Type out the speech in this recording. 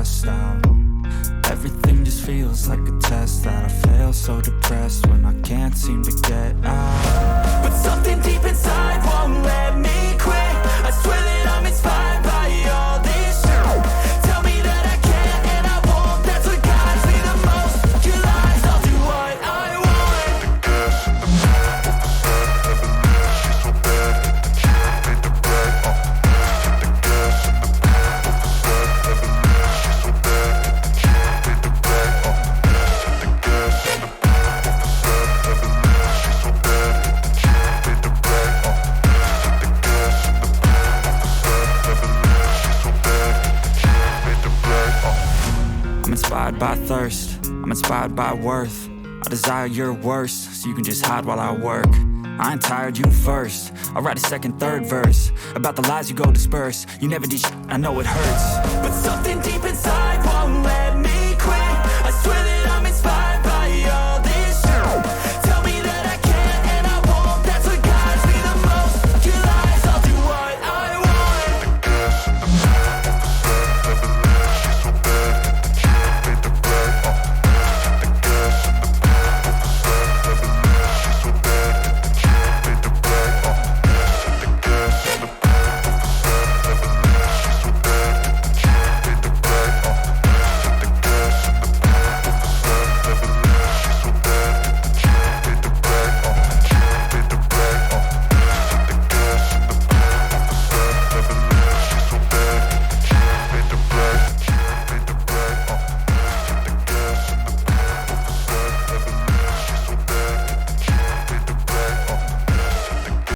stressed out. Everything just feels like a test that I fail. So depressed when I can't seem to get out. But something deep inside won't let me quit. I swear that I'm inspired by all this shit. Tell me that I can't and I won't. That's what guides me the most. Your lies, I'll do what I want. The gas in the back of the set, never leave. She's so bad, the chick made the bag. Hit the gas in the back of the set, never leave. She's so bad, the chick made the bag. Hit the gas in the back of the set, never leave. She's so bad, the chick made the bag. Hit the gas in the back of the set, never leave. She's so bad, the chick made the bag. I'm inspired by thirst, I'm inspired by worth. I desire your worst, so you can just hide while I work. I ain't tired, you first. I'll write a second, third verse about the lies you go disperse. You never did shit, I know it hurts. But something deep inside